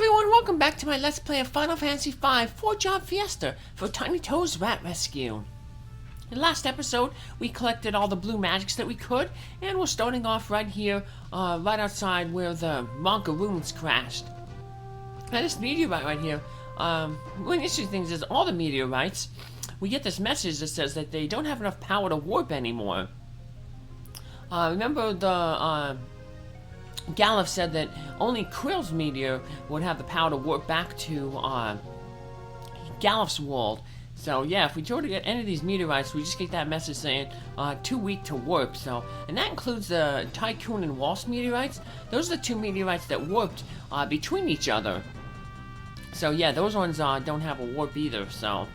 everyone, welcome back to my Let's Play of Final Fantasy V 4-Job Fiesta for TnyToe's Rat Rescue. In the last episode, we collected all the blue magics that we could, and we're starting off right here, right outside where the Ronkan Ruins crashed. Now this meteorite right here, one of the interesting things is all the meteorites, we get this message that says that they don't have enough power to warp anymore. Remember the, Galuf said that only Krill's meteor would have the power to warp back to Galuf's world. So yeah, if we try to get any of these meteorites, we just get that message saying too weak to warp. So, and that includes the Tycoon and Walse meteorites. Those are the two meteorites that warped between each other. So yeah, those ones don't have a warp either. So,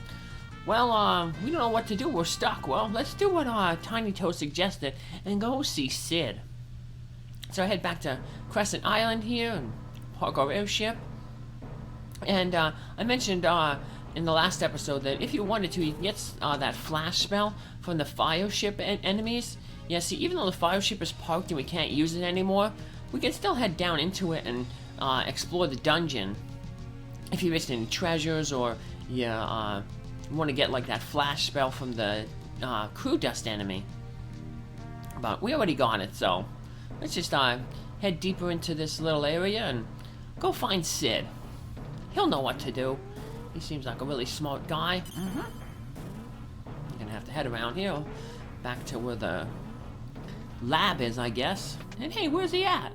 well, we don't know what to do. We're stuck. Well, let's do what TnyToe suggested and go see Sid. So I head back to Crescent Island here and park our airship. And I mentioned in the last episode that if you wanted to, you can get that flash spell from the fire ship enemies. Yeah, see, even though the fire ship is parked and we can't use it anymore, we can still head down into it and explore the dungeon. If you missed any treasures or you want to get like that flash spell from the crew dust enemy. But we already got it, so let's just head deeper into this little area and go find Sid. He'll know what to do. He seems like a really smart guy. You're gonna have to head around here, back to where the lab is, I guess. And hey, where's he at?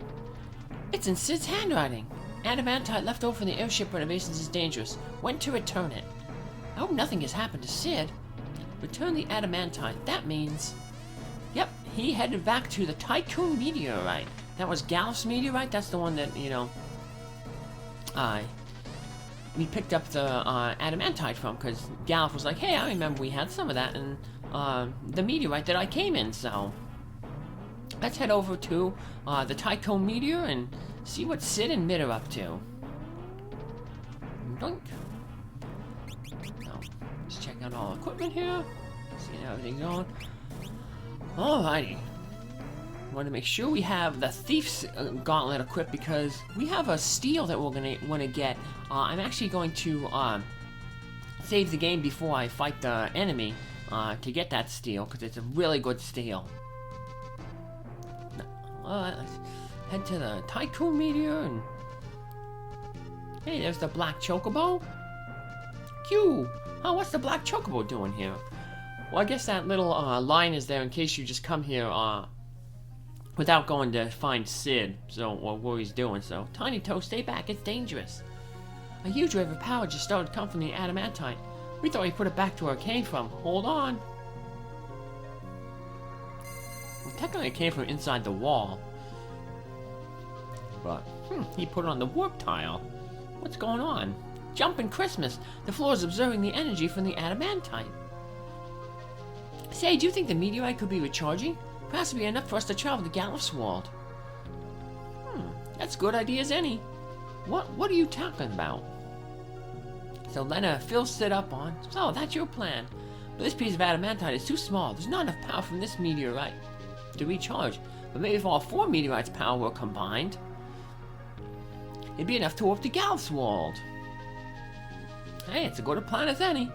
It's in Sid's handwriting. Adamantite left over from the airship renovations is dangerous. When to return it? I hope nothing has happened to Sid. Return the adamantite. That means... Yep, he headed back to the Tycoon meteorite. That was Galuf's meteorite. That's the one that, you know, we picked up the adamantite from, because Galuf was like, hey, I remember we had some of that in the meteorite that I came in, so let's head over to the Tycoon meteor and see what Sid and Mid are up to. Doink. So, just check out all the equipment here, see how everything's going. Alrighty. Want to make sure we have the Thief's Gauntlet equipped because we have a steel that we're gonna want to get. I'm actually going to save the game before I fight the enemy to get that steel because it's a really good steel. Alright, let's head to the Tycoon meteor and hey, there's the black chocobo. Q. Oh, what's the black chocobo doing here? Well, I guess that little line is there in case you just come here without going to find Sid, so or what he's doing. So, TnyToe, stay back. It's dangerous. A huge wave of power just started to come from the adamantite. We thought he put it back to where it came from. Hold on. Well, technically, it came from inside the wall, but he put it on the warp tile. What's going on? Jumping Christmas. The floor is absorbing the energy from the adamantite. Say, do you think the meteorite could be recharging? Perhaps it'd be enough for us to travel to Galuf's world. That's a good idea as any. What are you talking about? So Lenna fills Sid up on. So that's your plan. But this piece of adamantite is too small. There's not enough power from this meteorite to recharge. But maybe if all 4 meteorites' power were combined, it'd be enough to warp to Galuf's world. Hey, it's as good a plan as any.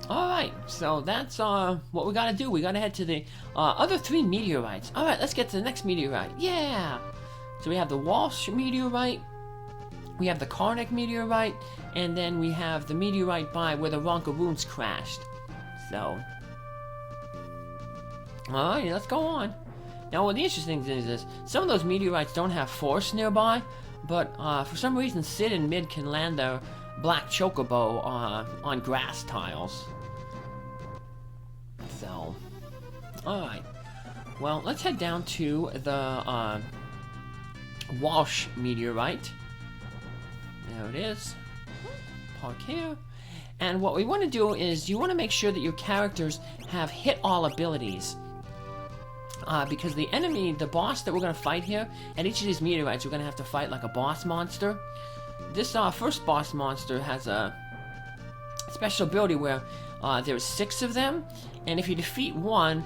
Alright, so that's what we gotta do. We gotta head to the other 3 meteorites. Alright, let's get to the next meteorite. Yeah! So we have the Walse meteorite, we have the Karnak meteorite, and then we have the meteorite by where the Ronkan Ruins crashed. So, alright, let's go on. Now, what the interesting thing is this, some of those meteorites don't have force nearby, but for some reason Sid and Mid can land their black chocobo on grass tiles. So, alright. Well, let's head down to the Walse meteorite. There it is. Park here. And what we want to do is you want to make sure that your characters have hit all abilities. Because the enemy, the boss that we're going to fight here, at each of these meteorites, we're going to have to fight like a boss monster. This first boss monster has a special ability where there's 6 of them, and if you defeat one,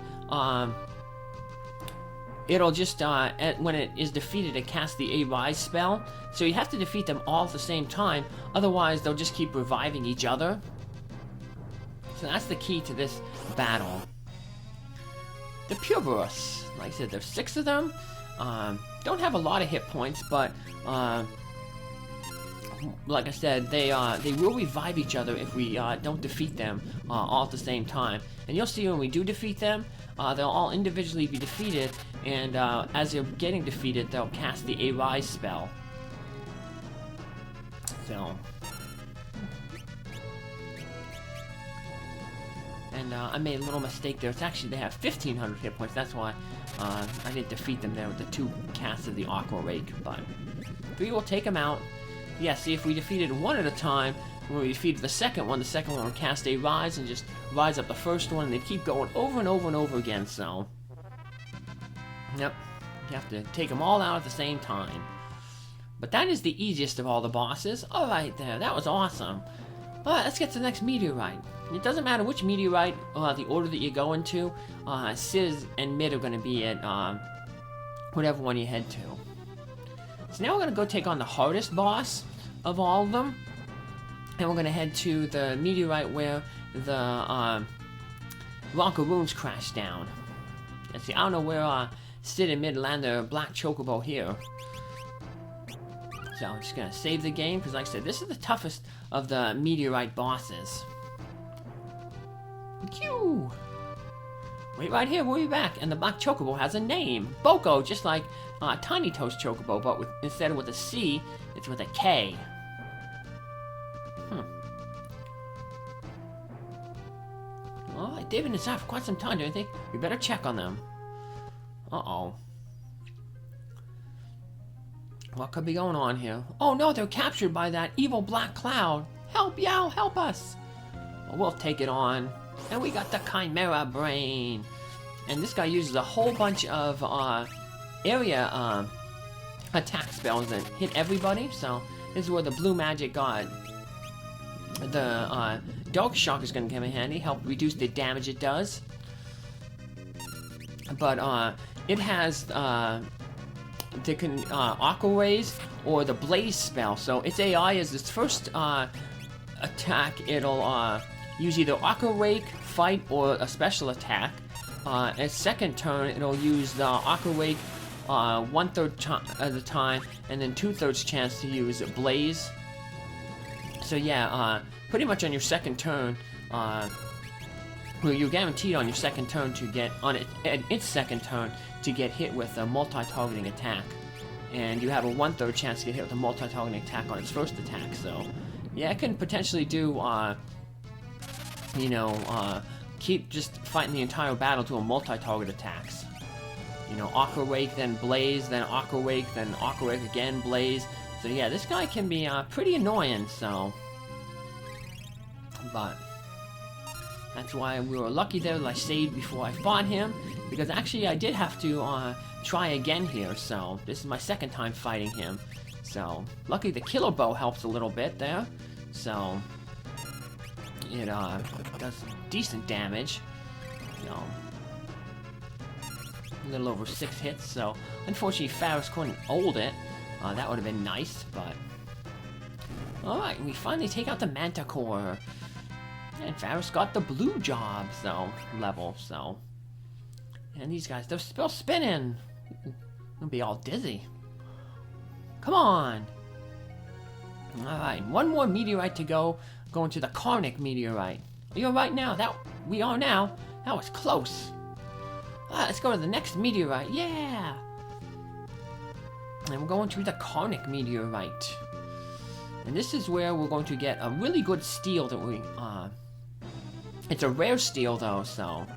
it'll just, when it is defeated, it casts the Arise spell. So you have to defeat them all at the same time, otherwise they'll just keep reviving each other. So that's the key to this battle. The Puberus, like I said, there's 6 of them. Don't have a lot of hit points, but like I said, they will revive each other if we don't defeat them all at the same time. And you'll see when we do defeat them, they'll all individually be defeated, and as they're getting defeated, they'll cast the Arise spell. So, and I made a little mistake there. It's actually, they have 1,500 hit points. That's why I didn't defeat them there with the 2 casts of the Aqua Rake. But 3 will take them out. Yeah, see, if we defeated one at a time, when we defeated the second one will cast a Rise and just rise up the first one, and they keep going over and over and over again, so... Yep, you have to take them all out at the same time. But that is the easiest of all the bosses. Alright there, that was awesome. Alright, let's get to the next meteorite. It doesn't matter which meteorite, the order that you go into, Sizz and Mid are going to be at whatever one you head to. So now we're going to go take on the hardest boss of all of them. And we're going to head to the meteorite where the Ronkan Ruins crashed down. Let's see, I don't know where Sid and Mid land their black chocobo here. So I'm just going to save the game, because like I said, this is the toughest of the meteorite bosses. Q. Wait right here, we'll be back. And the black chocobo has a name. Boko, just like TnyToe's chocobo, but instead of with a C, it's with a K. Alright, they've been inside for quite some time, don't you think? We better check on them. Uh-oh. What could be going on here? Oh no, they're captured by that evil black cloud. Help, Yao, help us! Well, we'll take it on. And we got the Chimera Brain. And this guy uses a whole bunch of area attack spells that hit everybody. So this is where the blue magic got. The Dark Shock is going to come in handy, help reduce the damage it does. But it has the Aqua Rays or the Blaze spell. So its AI is its first attack. It'll use either Aqua Rake, Fight, or a special attack. Its second turn, it'll use the Aqua Rake 1/3 of the time, and then 2/3 chance to use Blaze. So yeah, pretty much on your second turn, well, you're guaranteed on your second turn to get, on its second turn, to get hit with a multi-targeting attack. And you have a 1/3 chance to get hit with a multi-targeting attack on its first attack, so... Yeah, it can potentially do, you know, keep just fighting the entire battle doing multi-target attacks. You know, Aqua Rake, then Blaze, then Aqua Rake, then Aqua Rake again, Blaze. So yeah, this guy can be pretty annoying, so... But... That's why we were lucky there that I saved before I fought him, because actually I did have to try again here, so this is my second time fighting him. So, luckily the Killer Bow helps a little bit there, so it does decent damage. You know, a little over 6 hits, so unfortunately Faris couldn't hold it. That would have been nice, but... Alright, we finally take out the Manticore. And Faris got the blue job, so, level, so. And these guys, they're still spinning. They'll be all dizzy. Come on! Alright, one more meteorite to go. Going to the Karnak meteorite. Are you alright now? We are now. That was close. Alright, let's go to the next meteorite. Yeah! And we're going to the Karnak meteorite. And this is where we're going to get a really good steel that we, it's a rare steel though, so...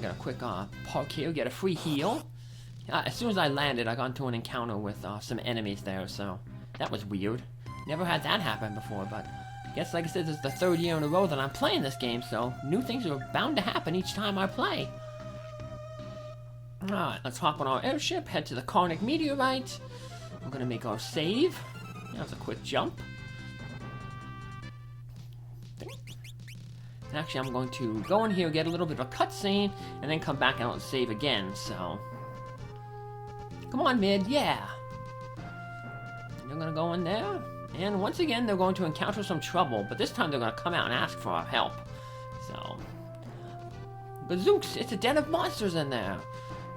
Got a quick, park here, get a free heal. As soon as I landed, I got into an encounter with, some enemies there, so... That was weird. Never had that happen before, but... I guess, like I said, this is the 3rd year in a row that I'm playing this game, so... New things are bound to happen each time I play. Alright, let's hop on our airship, head to the Karnak meteorite. We're gonna make our save. That was a quick jump. And actually, I'm going to go in here, get a little bit of a cutscene, and then come back out and save again, so... Come on, mid, yeah. They're gonna go in there, and once again, they're going to encounter some trouble, but this time they're gonna come out and ask for our help. So, bazooks, it's a den of monsters in there.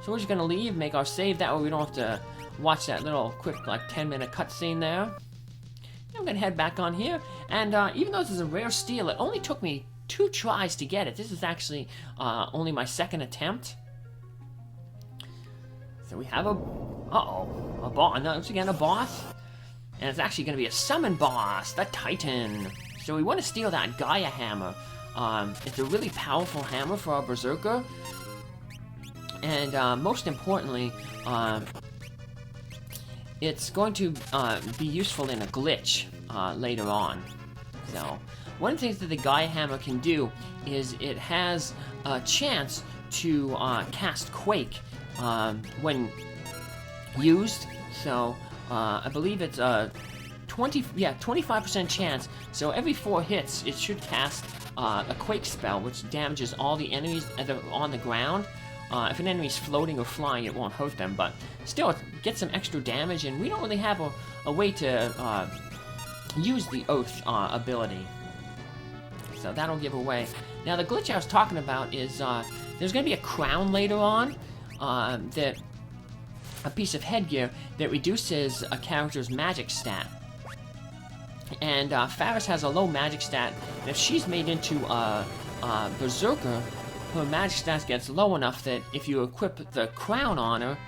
So we're just gonna leave, make our save, that way we don't have to watch that little quick, like, 10-minute cutscene there. I'm gonna head back on here, and even though this is a rare steal, it only took me 2 tries to get it. This is actually only my 2nd attempt. So we have a boss, once again a boss, and it's actually gonna be a summon boss, the Titan. So we want to steal that Gaia hammer. It's a really powerful hammer for our Berserker, and most importantly, it's going to be useful in a glitch later on. So, one of the things that the Gaia Hammer can do is it has a chance to cast Quake when used. So, I believe it's a 25% chance. So every 4 hits, it should cast a Quake spell, which damages all the enemies that are on the ground. If an enemy's floating or flying, it won't hurt them, but still, it gets some extra damage, and we don't really have a way to use the Oath ability. So that'll give away. Now, the glitch I was talking about is there's going to be a crown later on, that a piece of headgear that reduces a character's magic stat. And Faris has a low magic stat, and if she's made into a Berserker, her magic stat gets low enough that if you equip the crown on her,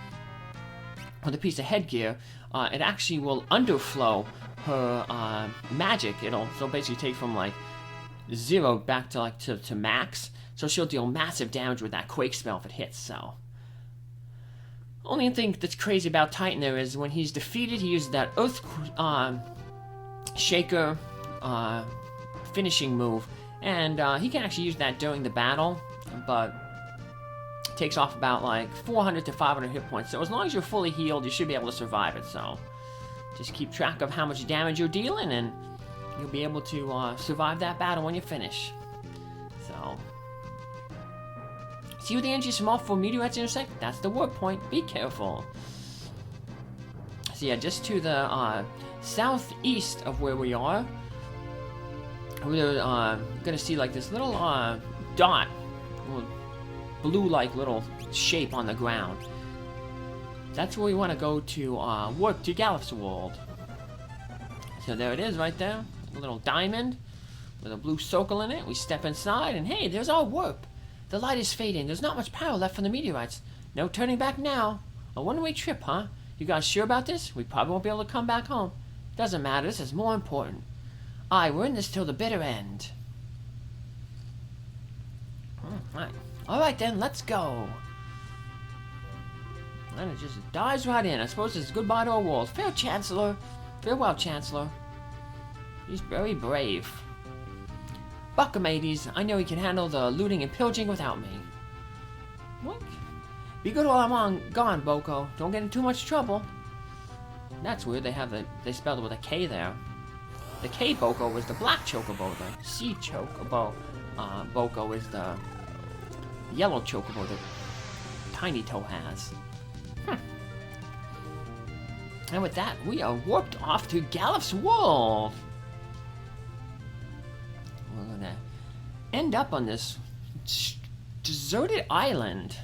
with a piece of headgear, it actually will underflow her magic. So basically take from like 0 back to like to max. So she'll deal massive damage with that Quake spell if it hits. So only thing that's crazy about Titan there is when he's defeated, he uses that Earth Shaker finishing move, and he can actually use that during the battle, but it takes off about like 400 to 500 hit points. So as long as you're fully healed, you should be able to survive it. So just keep track of how much damage you're dealing, and you'll be able to survive that battle when you finish. So see where the energies from all 4 meteorites intersect? That's the warp point. Be careful. So yeah, just to the southeast of where we are, we're gonna see like this little dot, blue-like little shape on the ground. That's where we want to go to warp to Galuf's world. So there it is right there, a little diamond with a blue circle in it. We step inside, and hey, there's our warp. The light is fading. There's not much power left from the meteorites. No turning back now. A one-way trip, huh? You guys sure about this? We probably won't be able to come back home. Doesn't matter. This is more important. Aye, we're in this till the bitter end. Alright then, let's go. And it just dives right in. I suppose it's goodbye to our world. Farewell, Chancellor. He's very brave. Buck mateys, I know he can handle the looting and pillaging without me. What? Be good while I'm gone, Boko. Don't get in too much trouble. That's weird. They spelled it with a K there. The K Boko was the black chocobo. The C chocobo Boko is the yellow chocobo that TnyToe has. And with that, we are warped off to Galuf's world. We're gonna end up on this deserted island.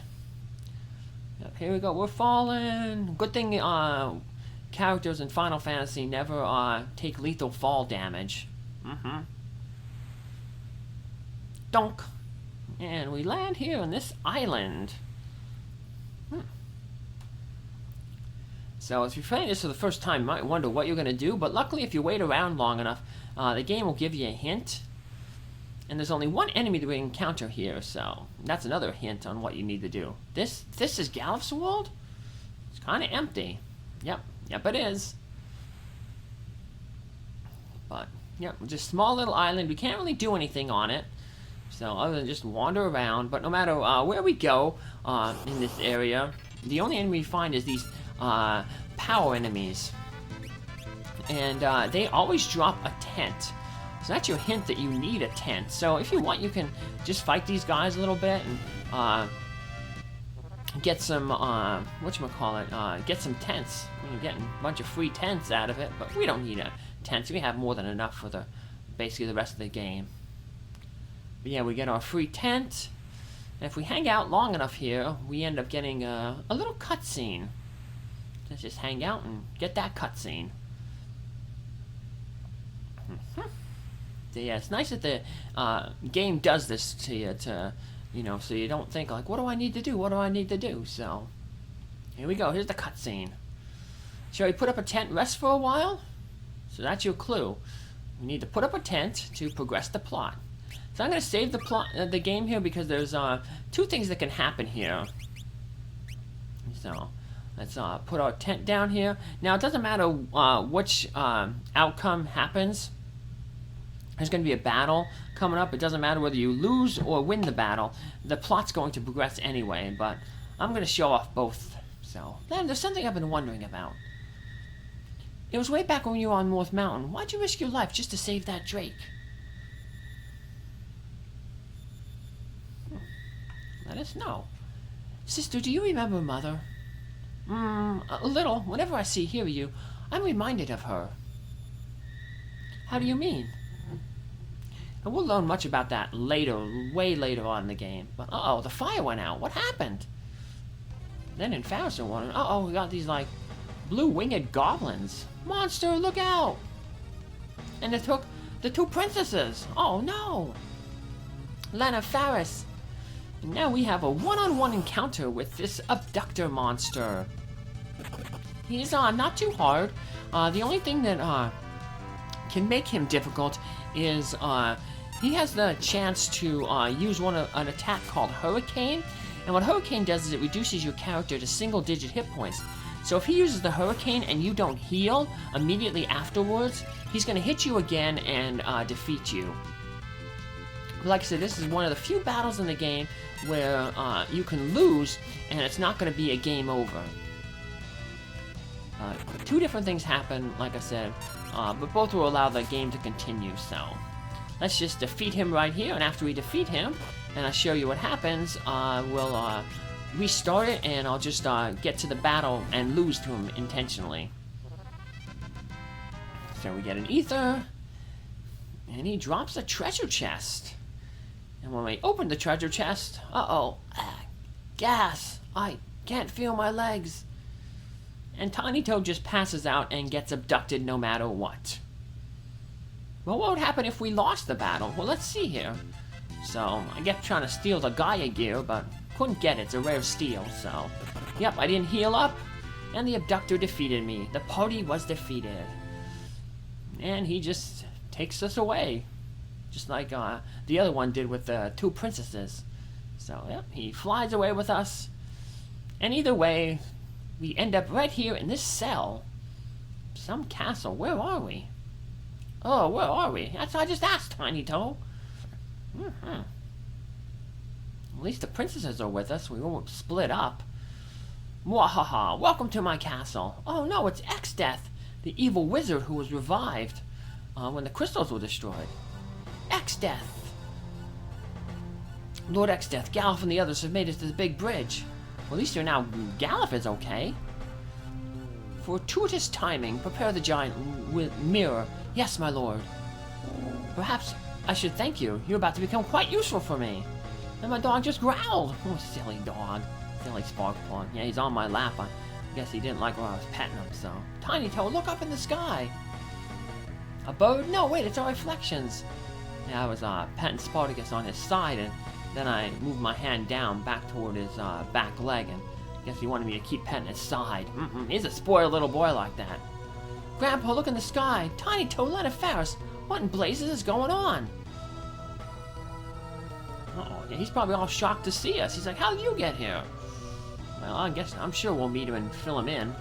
Yep, here we go. We're falling. Good thing characters in Final Fantasy never take lethal fall damage. Donk. And we land here on this island. So if you're playing this for the first time, you might wonder what you're going to do, but luckily if you wait around long enough, the game will give you a hint. And there's only one enemy that we encounter here, so that's another hint on what you need to do. This is Galuf's world? It's kind of empty. Yep, it is. But, yep, just a small little island. We can't really do anything on it. So, other than just wander around. But no matter where we go in this area, the only enemy we find is these power enemies. And they always drop a tent. So that's your hint that you need a tent. So if you want, you can just fight these guys a little bit and get some, whatchamacallit, get some tents. We're getting a bunch of free tents out of it, but we don't need a tents. We have more than enough for basically the rest of the game. But yeah, we get our free tent, and if we hang out long enough here, we end up getting a little cutscene. Let's just hang out and get that cutscene. So yeah, it's nice that the game does this to you, so you don't think like, what do I need to do? What do I need to do? So here we go. Here's the cutscene. Shall we put up a tent, rest for a while? So that's your clue. We need to put up a tent to progress the plot. So I'm going to save the game here because there's two things that can happen here. So let's put our tent down here. Now it doesn't matter which outcome happens. There's going to be a battle coming up. It doesn't matter whether you lose or win the battle. The plot's going to progress anyway, but I'm going to show off both. So, then there's something I've been wondering about. It was way back when you were on North Mountain. Why'd you risk your life just to save that Drake? Let us know. Sister, do you remember Mother? A little. Whenever I hear you, I'm reminded of her. How do you mean? And we'll learn much about that later, way later on in the game. But uh-oh, the fire went out. What happened? Then in Faris one, uh-oh, we got these like blue-winged goblins. Monster, look out! And they took the two princesses. Oh no! Lenna, Faris. And now we have a one-on-one encounter with this abductor monster. He's not too hard. The only thing that can make him difficult is he has the chance to use an attack called Hurricane, and what Hurricane does is it reduces your character to single-digit hit points. So if he uses the Hurricane and you don't heal immediately afterwards, he's going to hit you again and defeat you. Like I said, this is one of the few battles in the game where you can lose and it's not going to be a game over. Two different things happen, like I said, but both will allow the game to continue, so let's just defeat him right here, and after we defeat him, and I show you what happens, we'll restart it, and I'll just get to the battle and lose to him intentionally. So we get an ether, and he drops a treasure chest. And when we open the treasure chest, uh-oh, gas, I can't feel my legs. And TnyToe just passes out and gets abducted no matter what. Well, what would happen if we lost the battle? Well, let's see here. So, I kept trying to steal the Gaia gear, but couldn't get it. It's a rare steal, so... Yep, I didn't heal up, and the abductor defeated me. The party was defeated. And he just takes us away. Just like the other one did with the two princesses. So, yep, he flies away with us. And either way, we end up right here in this cell. Some castle. Where are we? Oh, where are we? That's what I just asked, TnyToe. At least the princesses are with us. We won't split up. Mwahaha, welcome to my castle. Oh no, it's X-Death, the evil wizard who was revived when the crystals were destroyed. X-Death. Lord X-Death, Galuf and the others have made it to the big bridge. Well, at least you're now Galuf is okay. Fortuitous timing. Prepare the giant mirror. Yes, my lord. Perhaps I should thank you. You're about to become quite useful for me. And my dog just growled. Oh, silly dog. Silly Sparkpaw. Yeah, he's on my lap. I guess he didn't like when I was petting him, so... TnyToe, look up in the sky. A bird? No, wait, it's our reflections. Yeah, I was petting Spartacus on his side, and then I moved my hand down back toward his back leg, and I guess he wanted me to keep petting his side. He's a spoiled little boy like that. Grandpa, look in the sky. TnyToe, Lenna, Faris. What in blazes is going on? Uh-oh, yeah, he's probably all shocked to see us. He's like, how did you get here? Well, I'm sure we'll meet him and fill him in.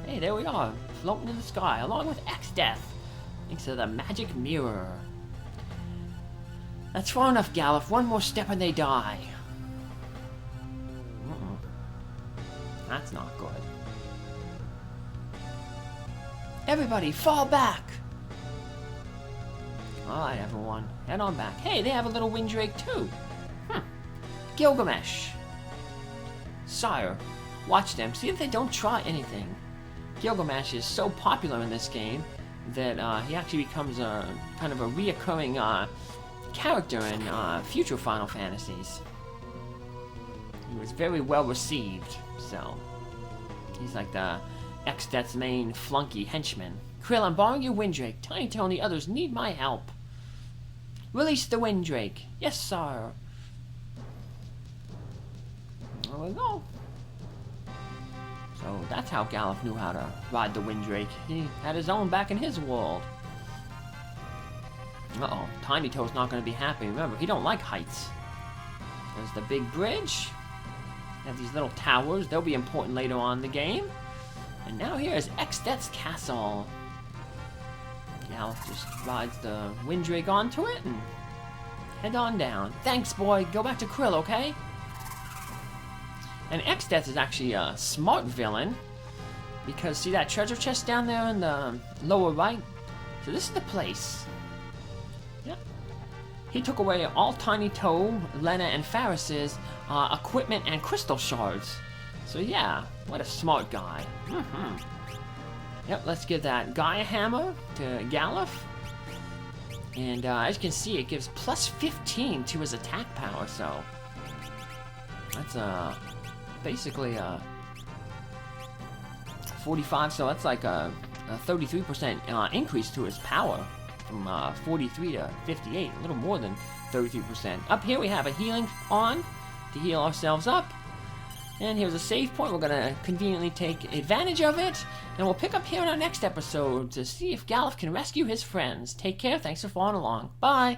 Hey, there we are, floating in the sky, along with X-Death, thanks to the magic mirror. That's far enough, Galuf. One more step and they die. That's not good. Everybody, fall back! Alright, everyone. Head on back. Hey, they have a little Windrake, too. Gilgamesh. Sire, watch them. See if they don't try anything. Gilgamesh is so popular in this game that he actually becomes a kind of a reoccurring character in future Final Fantasies. He was very well received, so he's like the Extet's main flunky henchman. Krill, I'm borrowing your Windrake. TnyToe and the others need my help. Release the Windrake. Yes, sir. There we go. So that's how Galuf knew how to ride the Windrake. He had his own back in his world. Uh-oh, TnyToe's not going to be happy. Remember, he don't like heights. There's the big bridge. We have these little towers. They'll be important later on in the game. And now here is Extet's castle. Galuf just rides the Windrake onto it and head on down. Thanks, boy. Go back to Krill, okay? And Extet is actually a smart villain, because see that treasure chest down there in the lower right? So this is the place. Yep. He took away all TnyToe, Lenna, and Faris's equipment and crystal shards. So yeah, what a smart guy. Yep, let's give that Gaia hammer to Galuf. And as you can see, it gives plus 15 to his attack power, so that's basically 45, so that's like a 33% increase to his power from 43 to 58, a little more than 33%. Up here we have a healing on to heal ourselves up. And here's a save point. We're going to conveniently take advantage of it. And we'll pick up here in our next episode to see if Galuf can rescue his friends. Take care. Thanks for following along. Bye.